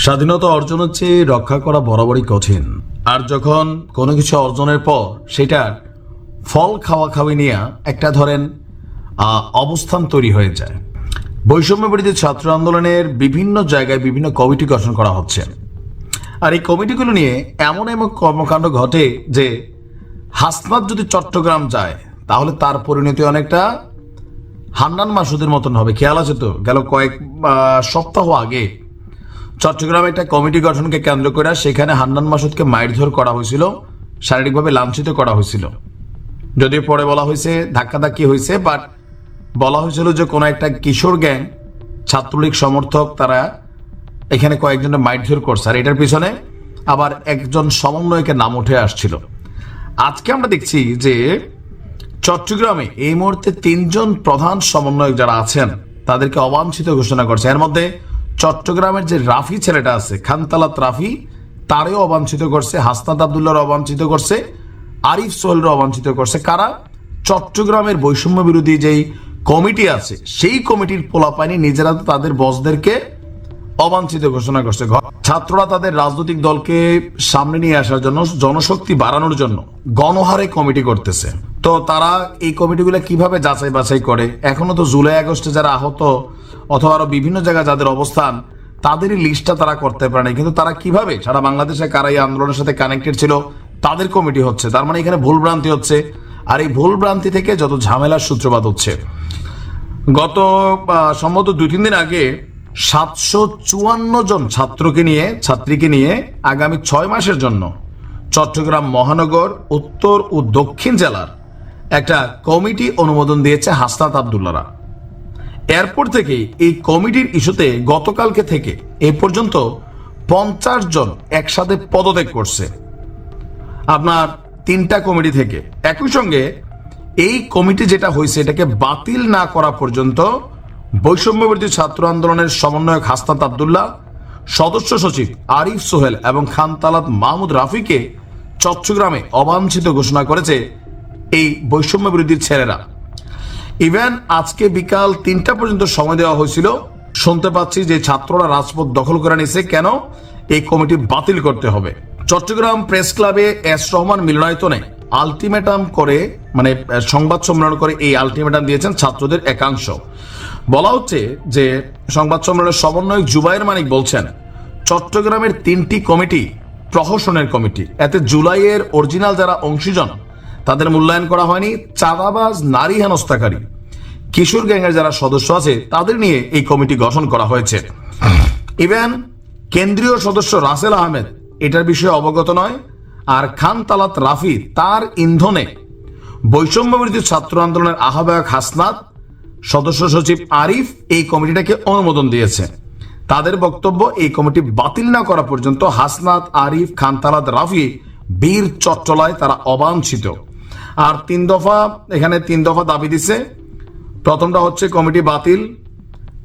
স্বাধীনতা অর্জন হচ্ছে রক্ষা করা বরাবরই কঠিন। আর যখন কোনো কিছু অর্জনের পর সেটার ফল খাওয়া খাওয়ি নিয়ে একটা ধরেন অবস্থান তৈরি হয়ে যায়। বৈষম্য বিরোধী ছাত্র আন্দোলনের বিভিন্ন জায়গায় বিভিন্ন কমিটি গঠন করা হচ্ছে। আর এই কমিটিগুলো নিয়ে এমন এমন কর্মকাণ্ড ঘটে যে হাসনাত যদি চট্টগ্রাম যায় তাহলে তার পরিণতি অনেকটা হান্নান মাসুদের মতন হবে। খেয়াল আছে তো, গেল কয়েক সপ্তাহ আগে চট্টগ্রামে একটা কমিটি গঠনকে কেন্দ্র করে সেখানে হান্নান মাসুদকে মারধর করা হয়েছিল, শারীরিকভাবে লাঞ্ছিত করা হয়েছিল। যদিও পরে বলা হয়েছে ধাক্কাধাক্কি হয়েছে, বাট বলা হয়েছিল যে কোনো একটা কিশোর গ্যাং ছাত্রলীগ সমর্থক তারা এখানে কয়েকজনের মারধর করছে, আর এটার পিছনে আবার একজন সমন্বয়কের নাম উঠে আসছিল। আজকে আমরা দেখছি যে চট্টগ্রামে এই মুহূর্তে 3 জন প্রধান সমন্বয়ক যারা আছেন তাদেরকে অবাঞ্ছিত ঘোষণা করছে। এর মধ্যে চট্টগ্রামের যে রাফি ছেলেটা আছে, খানতালাত রাফি, তারও অবাঞ্ছিত করছে, হাসনাত আবদুল্লাহর অবাঞ্ছিত করছে, আরিফ সোহেলর অবাঞ্ছিত করছে। কারা? চট্টগ্রামের বৈষম্য বিরোধী যেই কমিটি আছে সেই কমিটির পোলাপানি নিজেরা তাদের বসদেরকে অবাঞ্ছিত ঘোষণা করছে। ছাত্ররা তাদের রাজনৈতিক দলকে সামনে নিয়ে আসার জন্য, জনশক্তি বাড়ানোর জন্য গণহারে কমিটি করতেছে। তো তারা এই কমিটিগুলো কিভাবে যাচাই বাছাই করে? এখনো তো জুলাই আগস্টে যারা আহত অথবা আরো বিভিন্ন জায়গায় যাদের অবস্থান তাদেরই লিস্টটা তারা করতে পারে না, কিন্তু তারা কিভাবে সারা বাংলাদেশে কারা এই আন্দোলনের সাথে কানেক্টেড ছিল তাদের কমিটি হচ্ছে। তার মানে এখানে ভুল ভ্রান্তি হচ্ছে, আর এই ভুল ভ্রান্তি থেকে যত ঝামেলার সূত্রপাত হচ্ছে। গত সম্ভবত 2-3 দিন আগে 754 জন ছাত্রীকে নিয়ে আগামী 6 মাসের জন্য চট্টগ্রাম মহানগর উত্তর ও দক্ষিণ জেলার একটা কমিটি অনুমোদন দিয়েছে হাসনাত আবদুল্লাহরা। এরপর থেকে এই কমিটির ইস্যুতে গতকালকে থেকে এ পর্যন্ত 50 জন একসাথে পদত্যাগ করছে আপনার 3টা কমিটি থেকে। একই সঙ্গে এই কমিটি যেটা হয়েছে এটাকে বাতিল না করা পর্যন্ত বৈষম্য বিরোধী ছাত্র আন্দোলনের সমন্বয়ক হাসনাত আবদুল্লাহ, সদস্য সচিব আরিফ সোহেল এবং খানতালাত মাহমুদ রাফিকে চট্টগ্রামে অবাঞ্ছিত ঘোষণা করেছে এই বৈষম্য বিরোধী ছেলেরা। ইভেন আজকে বিকাল 3টা পর্যন্ত সময় দেওয়া হয়েছিল। শুনতে পাচ্ছি যে ছাত্ররা রাজপথ দখল করে নিছে, কেন? এই কমিটি বাতিল করতে হবে। চট্টগ্রাম প্রেস ক্লাবে এস রহমান মিলনায়তনে আলটিমেটাম করে, মানে সংবাদ সম্মেলন করে এই আলটিমেটাম দিয়েছেন ছাত্রদের একাংশ। বলা হচ্ছে যে সংবাদ সম্মেলনের সমন্বয়ক জুবায়ের মানিক বলছেন চট্টগ্রামের 3টি কমিটি প্রহসনের কমিটি, এতে জুলাইয়ের অরিজিনাল যারা অংশীজন তাদের মূল্যায়ন করা হয়নি। চাঁদাবাজ, নারী হেনস্থাকারী, কিশোর গ্যাংয়ের যারা সদস্য আছে তাদের নিয়ে এই কমিটি গঠন করা হয়েছে। ইভেন কেন্দ্রীয় সদস্য রাসেল আহমেদ এটার বিষয়ে অবগত নয়, আর খানতালাত রাফি তার ইন্ধনে বৈষম্য বিরোধী ছাত্র আন্দোলনের আহ্বায়ক হাসনাত, সদস্য সচিব আরিফ এই কমিটিটাকে অনুমোদন দিয়েছে। তাদের বক্তব্য এই কমিটি বাতিল না করা পর্যন্ত হাসনাত, আরিফ, খানতালাত রাফি বীর চট্টলায় তারা অবাঞ্ছিত। আর 3 দফা দাবি দিছে। প্রথমটা হচ্ছে কমিটি বাতিল,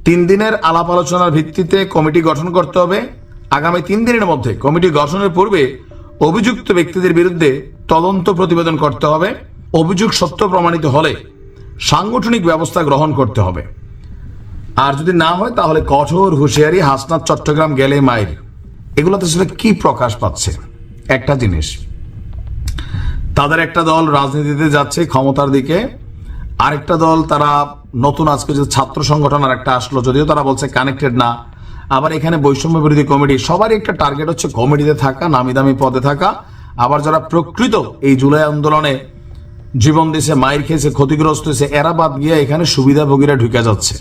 3 দিনের আলাপ আলোচনার ভিত্তিতে কমিটি গঠন করতে হবে। আগামী 3 দিনের মধ্যে কমিটি গঠনের পূর্বে অভিযুক্ত ব্যক্তিদের বিরুদ্ধে তদন্ত প্রতিবেদন করতে হবে। অভিযোগ সত্য প্রমাণিত হলে সাংগঠনিক ব্যবস্থা গ্রহণ করতে হবে, আর যদি না হয় তাহলে কঠোর হুঁশিয়ারি, হাসনাত চট্টগ্রাম গেলে মাইর। এগুলোতে আসলে কি প্রকাশ পাচ্ছে? একটা জিনিস, তাদের একটা দল রাজনীতিতে যাচ্ছে ক্ষমতার দিকে, আরেকটা দল তারা নতুন আজকে যে ছাত্র সংগঠন আর একটা আসলো, যদিও তারা বলছে কানেক্টেড না। আবার এখানে বৈষম্য বিরোধী কমিটি, সবারই একটা টার্গেট হচ্ছে কমিটিতে থাকা, নামি দামি পদে থাকা। আবার যারা প্রকৃত এই জুলাই আন্দোলনে জীবন দিয়েছে, মাইর খেয়েছে, ক্ষতিগ্রস্ত হয়েছে, এরা বাদ গিয়ে এখানে সুবিধাভোগীরা ঢুকে যাচ্ছে।